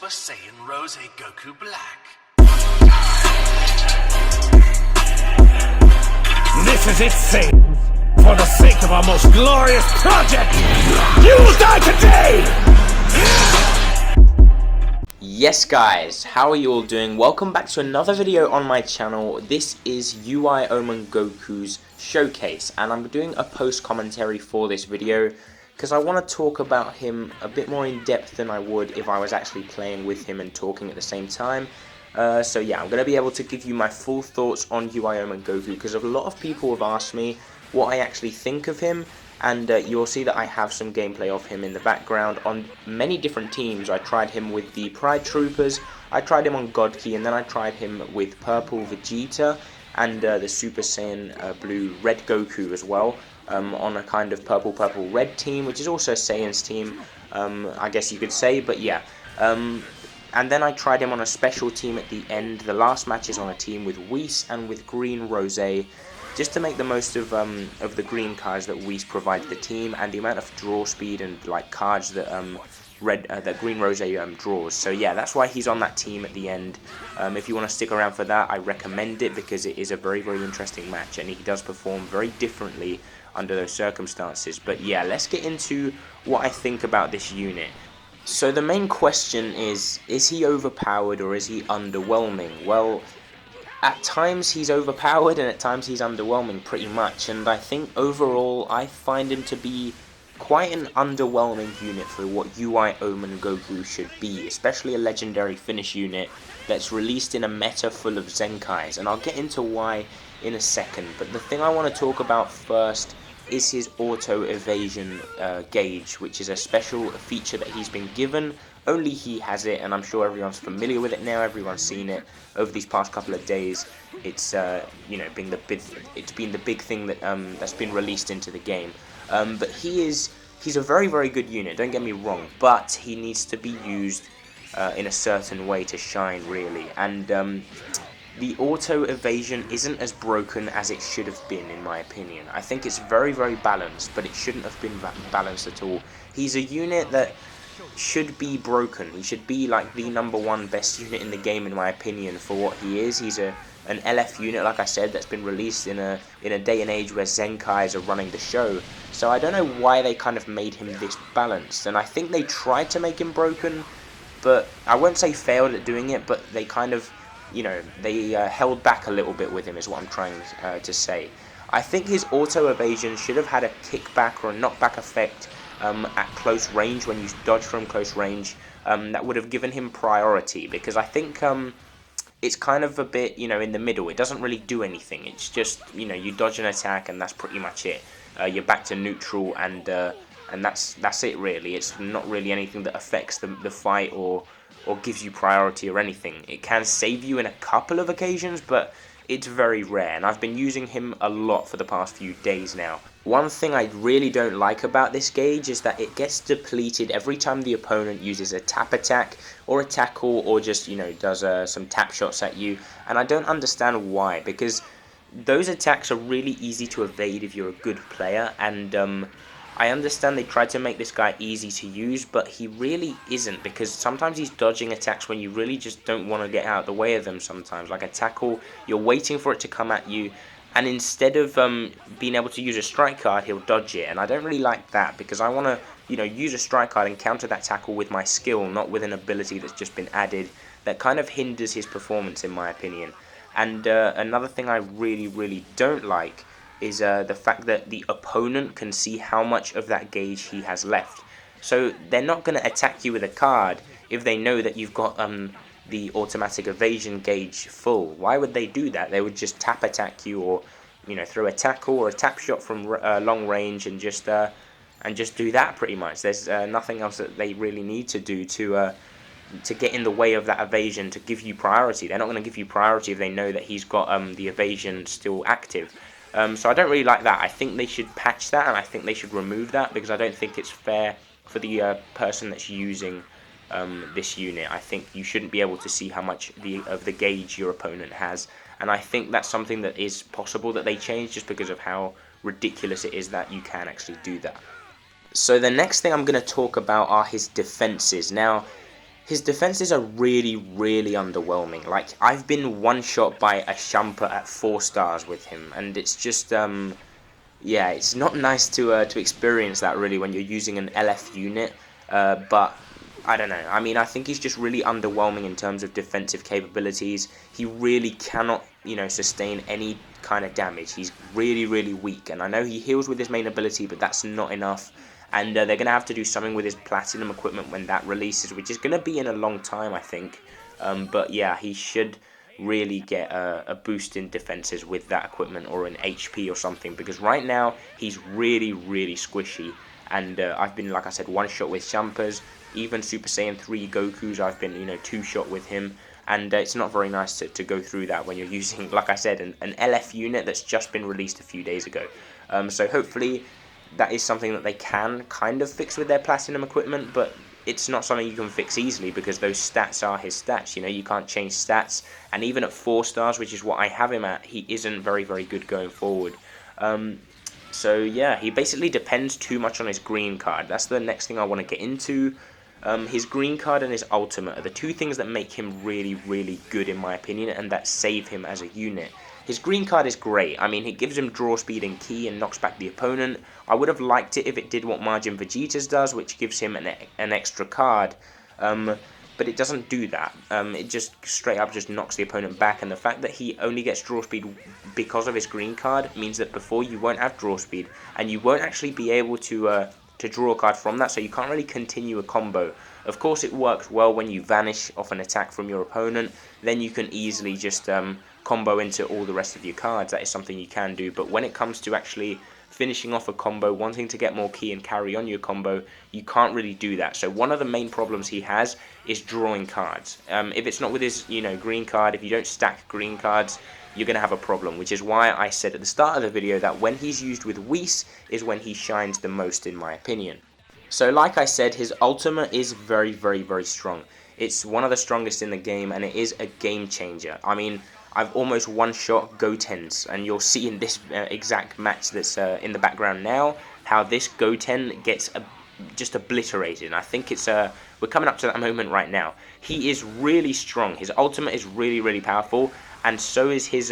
Super Saiyan Rose Goku Black. This is it, Satan. For the sake of our most glorious project, you will die today! Yes guys, how are you all doing? Welcome back to another video on my channel. This is UI Omen Goku's showcase, and I'm doing a post commentary for this video because I want to talk about him a bit more in depth than I would if I was actually playing with him and talking at the same time. So yeah, I'm going to be able to give you my full thoughts on UI Omen Goku because a lot of people have asked me what I actually think of him, and you'll see that I have some gameplay of him in the background on many different teams. I tried him with the Pride Troopers, I tried him on God Key, and then I tried him with Purple Vegeta and the Super Saiyan Blue Red Goku as well, on a kind of purple red team, which is also Saiyan's team, I guess you could say, but yeah. And then I tried him on a special team at the end. The last match is on a team with Whis and with Green Rose, just to make the most of the green cards that Whis provides the team, and the amount of draw speed and like cards that that Green Rose draws. So yeah, that's why he's on that team at the end. If you want to stick around for that, I recommend it because it is a very interesting match, and he does perform very differently under those circumstances. But yeah, let's get into what I think about this unit. So the main question is he overpowered or is he underwhelming? Well, at times he's overpowered and at times he's underwhelming pretty much, and I think overall I find him to be quite an underwhelming unit for what UI Omen Goku should be, especially a legendary finish unit that's released in a meta full of Zenkais, and I'll get into why in a second. But the thing I want to talk about first is his auto evasion gauge, which is a special feature that he's been given. Only he has it, and I'm sure everyone's familiar with it now. Everyone's seen it over these past couple of days. It's you know, been the big thing that that's been released into the game. But he's a very good unit. Don't get me wrong, but he needs to be used in a certain way to shine, really. And the auto evasion isn't as broken as it should have been, in my opinion. I think it's very balanced, but it shouldn't have been balanced at all. He's a unit that should be broken. He should be like the #1 best unit in the game, in my opinion, for what he is. He's an LF unit, like I said, that's been released in a day and age where Zenkais are running the show. So I don't know why they kind of made him this balanced, and I think they tried to make him broken, but I won't say failed at doing it, but they kind of, you know, they held back a little bit with him, is what I'm trying to say. I think his auto evasion should have had a kickback or a knockback effect at close range when you dodge from close range. That would have given him priority, because I think it's kind of a bit, you know, in the middle. It doesn't really do anything. It's just, you know, you dodge an attack and that's pretty much it. You're back to neutral, and that's it really. It's not really anything that affects the fight or gives you priority or anything. It can save you in a couple of occasions, but it's very rare, and I've been using him a lot for the past few days now. One thing I really don't like about this gauge is that it gets depleted every time the opponent uses a tap attack or a tackle, or just, you know, does some tap shots at you, and I don't understand why, because those attacks are really easy to evade if you're a good player, and I understand they tried to make this guy easy to use, but he really isn't, because sometimes he's dodging attacks when you really just don't want to get out of the way of them sometimes. Like a tackle, you're waiting for it to come at you, and instead of being able to use a strike card, he'll dodge it, and I don't really like that, because I want to, you know, use a strike card and counter that tackle with my skill, not with an ability that's just been added that kind of hinders his performance, in my opinion. And another thing I really don't like is the fact that the opponent can see how much of that gauge he has left. So they're not going to attack you with a card if they know that you've got the automatic evasion gauge full. Why would they do that? They would just tap attack you, or, you know, throw a tackle or a tap shot from long range and just do that pretty much. There's nothing else that they really need to do to get in the way of that evasion to give you priority. They're not going to give you priority if they know that he's got the evasion still active. So I don't really like that. I think they should patch that, and I think they should remove that, because I don't think it's fair for the person that's using this unit. I think you shouldn't be able to see how much of the gauge your opponent has, and I think that's something that is possible that they change, just because of how ridiculous it is that you can actually do that. So the next thing I'm going to talk about are his defenses. Now, His defenses are really, really underwhelming. Like, I've been one-shot by a Champa at 4 stars with him, and it's just, yeah, it's not nice to experience that, really, when you're using an LF unit, but I don't know. I mean, I think he's just really underwhelming in terms of defensive capabilities. He really cannot, you know, sustain any kind of damage. He's really, really weak, and I know he heals with his main ability, but that's not enough. And they're going to have to do something with his platinum equipment when that releases, which is going to be in a long time, I think. But yeah, he should really get a boost in defenses with that equipment, or an HP or something, because right now he's really, really squishy. And I've been, like I said, one-shot with Champas, even Super Saiyan 3 Gokus, I've been, you know, two-shot with him. And it's not very nice to go through that when you're using, like I said, an LF unit that's just been released a few days ago. So hopefully that is something that they can kind of fix with their platinum equipment, but it's not something you can fix easily, because those stats are his stats. You know, you can't change stats, and even at 4 stars, which is what I have him at, he isn't very, very good going forward. So yeah, he basically depends too much on his green card. That's the next thing I want to get into. His green card and his ultimate are the two things that make him really, really good, in my opinion, and that save him as a unit. His green card is great. I mean, it gives him draw speed and ki and knocks back the opponent. I would have liked it if it did what Majin Vegeta's does, which gives him an extra card. But it doesn't do that. It just straight up just knocks the opponent back, and the fact that he only gets draw speed because of his green card means that before you won't have draw speed, and you won't actually be able to draw a card from that, so you can't really continue a combo. Of course, it works well when you vanish off an attack from your opponent. Then you can easily just combo into all the rest of your cards. That is something you can do, but when it comes to actually finishing off a combo, wanting to get more ki and carry on your combo, you can't really do that. So one of the main problems he has is drawing cards. If it's not with his, you know, green card, if you don't stack green cards, you're going to have a problem, which is why I said at the start of the video that when he's used with Whis is when he shines the most, in my opinion. So like I said, his ultimate is very, very, very strong. It's one of the strongest in the game, and it is a game changer. I mean, I've almost one-shot Goten's, and you'll see in this exact match that's in the background now, how this Goten gets just obliterated. And I think it's we're coming up to that moment right now. He is really strong. His ultimate is really, really powerful, and so is his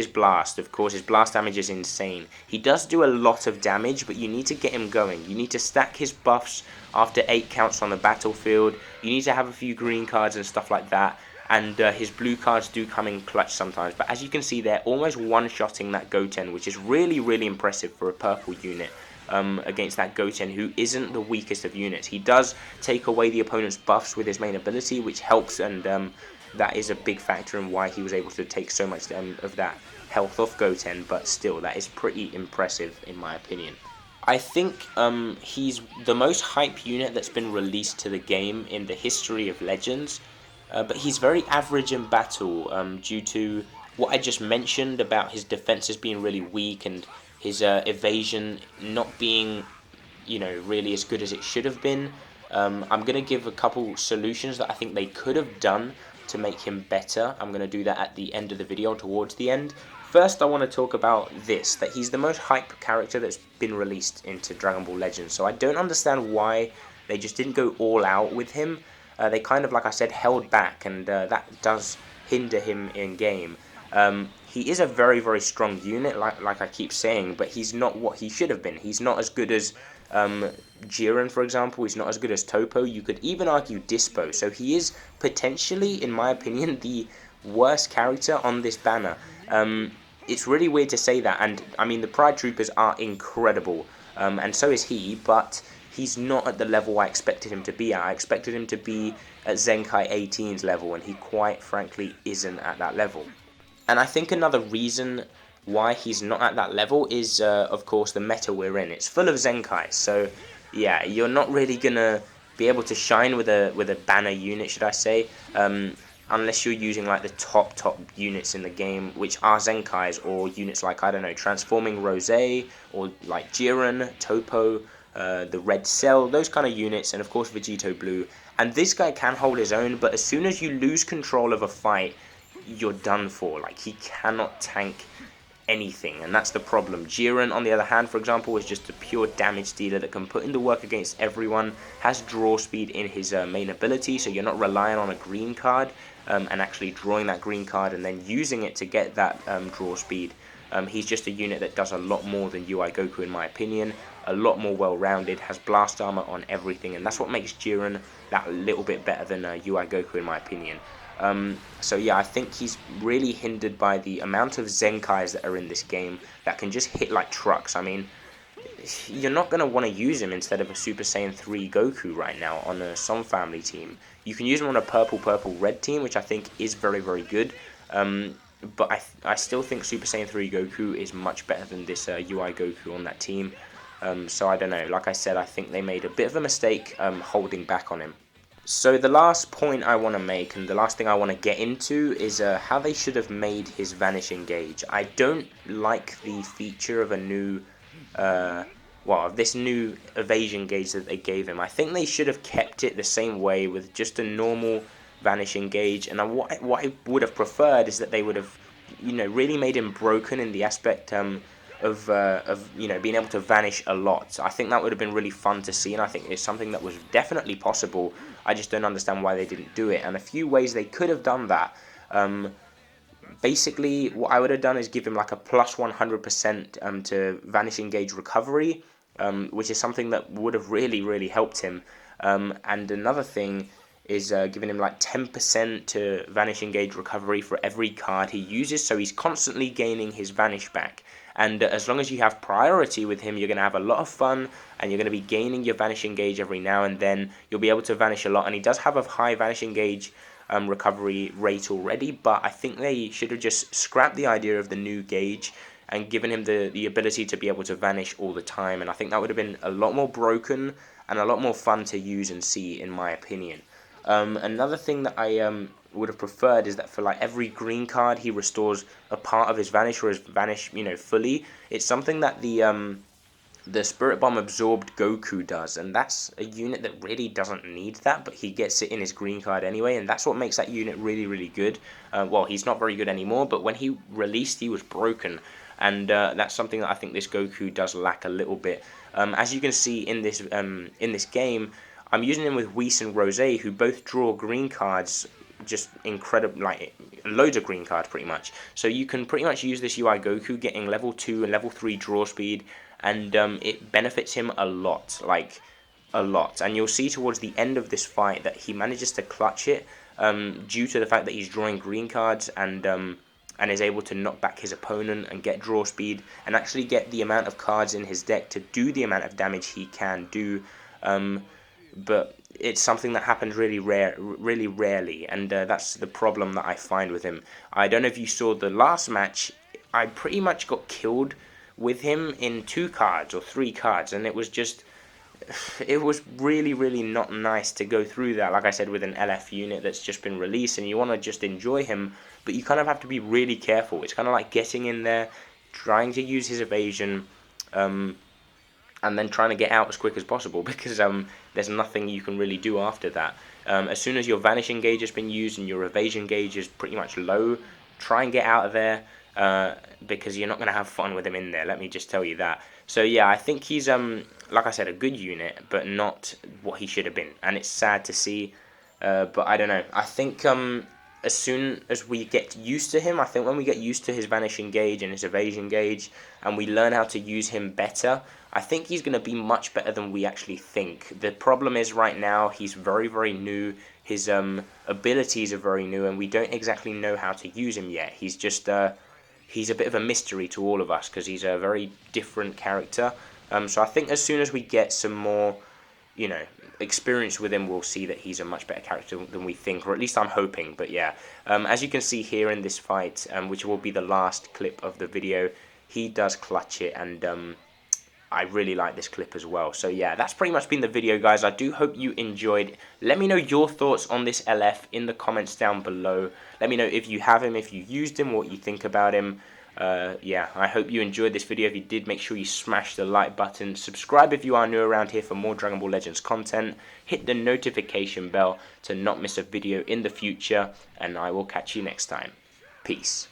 blast. Of course, his blast damage is insane. He does do a lot of damage, but you need to get him going. You need to stack his buffs after 8 counts on the battlefield. You need to have a few green cards and stuff like that. And his blue cards do come in clutch sometimes. But as you can see, they're almost one-shotting that Goten, which is really, really impressive for a purple unit against that Goten, who isn't the weakest of units. He does take away the opponent's buffs with his main ability, which helps, and that is a big factor in why he was able to take so much of that health off Goten. But still, that is pretty impressive, in my opinion. I think he's the most hype unit that's been released to the game in the history of Legends. But he's very average in battle due to what I just mentioned about his defenses being really weak and his evasion not being, you know, really as good as it should have been. I'm going to give a couple solutions that I think they could have done to make him better. I'm going to do that at the end of the video, towards the end. First, I want to talk about this, that he's the most hype character that's been released into Dragon Ball Legends. So I don't understand why they just didn't go all out with him. They kind of, like I said, held back, and that does hinder him in game. He is a very, very strong unit, like I keep saying, but he's not what he should have been. He's not as good as Jiren, for example. He's not as good as Toppo. You could even argue Dispo. So he is potentially, in my opinion, the worst character on this banner. It's really weird to say that, and I mean, the Pride Troopers are incredible, and so is he, but he's not at the level I expected him to be at. I expected him to be at Zenkai 18's level, and he quite frankly isn't at that level. And I think another reason why he's not at that level is, of course, the meta we're in. It's full of Zenkai, so yeah, you're not really gonna be able to shine with a banner unit, should I say, unless you're using like the top units in the game, which are Zenkais, or units like, I don't know, Transforming Rosé, or like Jiren, Toppo, the Red Cell, those kind of units, and of course Vegito Blue. And this guy can hold his own, but as soon as you lose control of a fight, you're done for. Like, he cannot tank anything, and that's the problem. Jiren, on the other hand, for example, is just a pure damage dealer that can put in the work against everyone, has draw speed in his main ability, so you're not relying on a green card and actually drawing that green card and then using it to get that draw speed. He's just a unit that does a lot more than UI Goku in my opinion, a lot more well-rounded, has blast armor on everything, and that's what makes Jiren that little bit better than UI Goku in my opinion. So yeah, I think he's really hindered by the amount of Zenkais that are in this game that can just hit like trucks. I mean, you're not going to want to use him instead of a Super Saiyan 3 Goku right now on a Som family team. You can use him on a purple-red team, which I think is very, very good. But I still think Super Saiyan 3 Goku is much better than this UI Goku on that team. So I don't know. Like I said, I think they made a bit of a mistake holding back on him. So the last point I want to make, and the last thing I want to get into, is how they should have made his Vanishing Gauge. I don't like the feature of a new, this new evasion gauge that they gave him. I think they should have kept it the same way with just a normal Vanishing Gauge. And what I would have preferred is that they would have, really made him broken in the aspect of being able to vanish a lot. I think that would have been really fun to see, and I think it's something that was definitely possible. I just don't understand why they didn't do it, and a few ways they could have done that. Basically, what I would have done is give him like a plus 100% to Vanishing Gauge recovery, which is something that would have really helped him. And another thing is giving him like 10% to Vanishing Gauge recovery for every card he uses, so he's constantly gaining his Vanish back. And as long as you have priority with him, you're going to have a lot of fun, and you're going to be gaining your Vanishing Gauge every now and then. You'll be able to vanish a lot, and he does have a high Vanishing Gauge recovery rate already, but I think they should have just scrapped the idea of the new gauge and given him the ability to be able to vanish all the time, and I think that would have been a lot more broken and a lot more fun to use and see, in my opinion. Another thing that I would have preferred is that for like every green card he restores a part of his vanish or his vanish fully. It's something that the Spirit Bomb absorbed Goku does, and that's a unit that really doesn't need that, but he gets it in his green card anyway, and that's what makes that unit really good. Well, he's not very good anymore, but when he released he was broken, and that's something that I think this Goku does lack a little bit. As you can see in this game, I'm using him with Whis and Rose, who both draw green cards, just incredible, like loads of green cards pretty much. So you can pretty much use this UI Goku getting level 2 and level 3 draw speed, and it benefits him a lot, like a lot. And you'll see towards the end of this fight that he manages to clutch it due to the fact that he's drawing green cards and is able to knock back his opponent and get draw speed and actually get the amount of cards in his deck to do the amount of damage he can do. But it's something that happens really rarely, and that's the problem that I find with him. I don't know if you saw the last match, I pretty much got killed with him in 2 cards or 3 cards, and it was really not nice to go through that, like I said, with an LF unit that's just been released, and you want to just enjoy him, but you kind of have to be really careful. It's kind of like getting in there, trying to use his evasion, and then trying to get out as quick as possible, because there's nothing you can really do after that. As soon as your Vanishing Gauge has been used and your Evasion Gauge is pretty much low, try and get out of there, because you're not going to have fun with him in there, let me just tell you that. So yeah, I think he's, like I said, a good unit, but not what he should have been, and it's sad to see, but I don't know. I think as soon as we get used to him, I think when we get used to his Vanishing Gauge and his Evasion Gauge, and we learn how to use him better, I think he's going to be much better than we actually think. The problem is right now he's very new, his abilities are very new, and we don't exactly know how to use him yet. He's just, he's a bit of a mystery to all of us, because he's a very different character. So I think as soon as we get some more, experience with him, we'll see that he's a much better character than we think, or at least I'm hoping. But yeah, as you can see here in this fight, which will be the last clip of the video, he does clutch it, and I really like this clip as well. So yeah, that's pretty much been the video, guys. I do hope you enjoyed. Let me know your thoughts on this LF in the comments down below. Let me know if you have him, if you used him, what you think about him. Yeah, I hope you enjoyed this video. If you did, make sure you smash the like button. Subscribe if you are new around here for more Dragon Ball Legends content. Hit the notification bell to not miss a video in the future. And I will catch you next time. Peace.